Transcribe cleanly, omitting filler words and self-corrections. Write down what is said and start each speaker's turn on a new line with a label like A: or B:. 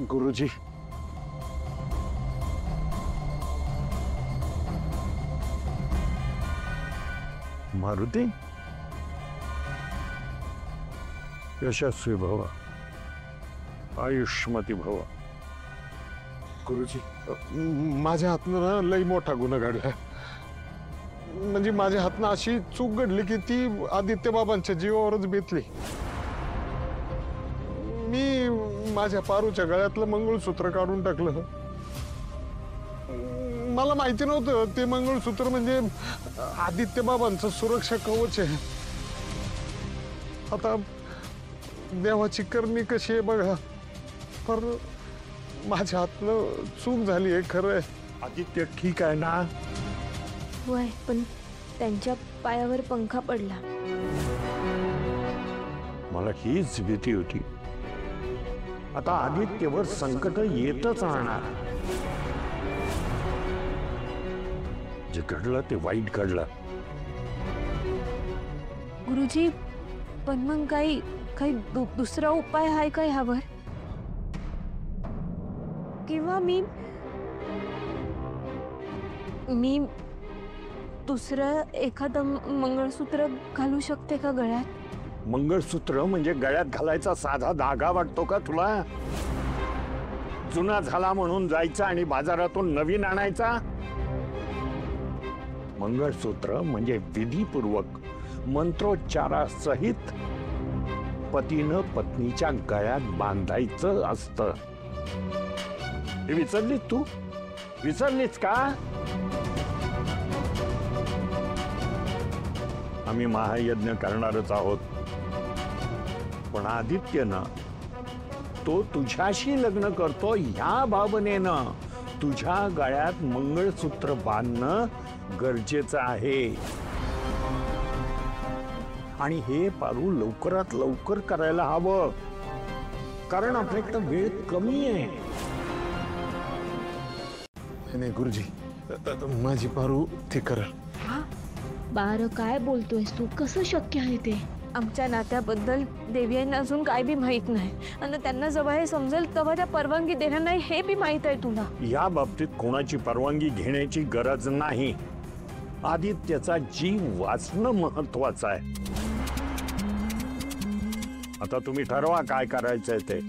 A: गुरुजी, मारुती यशस्वी भव, आयुष्मती भव. गुरुजी, माझ्या हातनं ना लई मोठा गुन्हा घडला. म्हणजे माझ्या हातनं अशी चूक घडली की ती आदित्य बाबांच्या जीवावरच बेतली. मी माझ्या पारूच्या गळ्यातलं मंगळसूत्र काढून टाकलं. मला माहिती नव्हतं ते मंगळसूत्र म्हणजे आदित्य बाबांचं सुरक्षा कवच आहे. आता देवाची करणी कशी आहे बघा. पर माझ्या हातनं चूक झाली आहे खरं. आदित्य ठीक आहे ना?
B: वय, पण त्यांच्या पायावर पंखा पडला.
A: मला हीच भीती होती. आता आदित्यवर संकट येतच राहणार. जे घडलं ते वाईट घडलं.
B: गुरुजी, पण मग काही दुसरा उपाय आहे का ह्यावर? किंवा मी दुसरं एखादं मंगळसूत्र घालू शकते का गळ्यात?
A: मंगळसूत्र म्हणजे गळ्यात घालायचा साधा धागा वाटतो का तुला? जुना झाला म्हणून जायचा आणि बाजारातून नवीन आणायचा? मंगळसूत्र म्हणजे विधीपूर्वक मंत्रोच्चारासहित पतीनं पत्नीच्या गळ्यात बांधायचं असतं. हे विसरलीस तू? विसरलीस का? आम्ही महायज्ञ करणारच आहोत, पण आदित्यनं तो तुझ्याशी लग्न करतो ह्या भावनेनं तुझ्या गळ्यात मंगळसूत्र बांधणं गरजेचं आहे. आणि हे पारू लवकरात लवकर करायला हवं, कारण आपल्याकडे वेळ कमी आहे. नाही गुरुजी, माझी पारू ते करेल.
B: बार काय बोलतोयस तू? कसं शक्य आहे ते? आमच्या नात्याबद्दल देवी यांना अजून काय बी माहित नाही, आणि त्यांना जेव्हा हे समजेल तेव्हा त्या परवानगी देणार नाही हे बी माहित आहे तुला.
A: या बाबतीत कोणाची परवानगी घेण्याची गरज नाही. आदित्यचा जीव वाचणं महत्वाचं आहे. आता तुम्ही ठरवा काय करायचंय ते.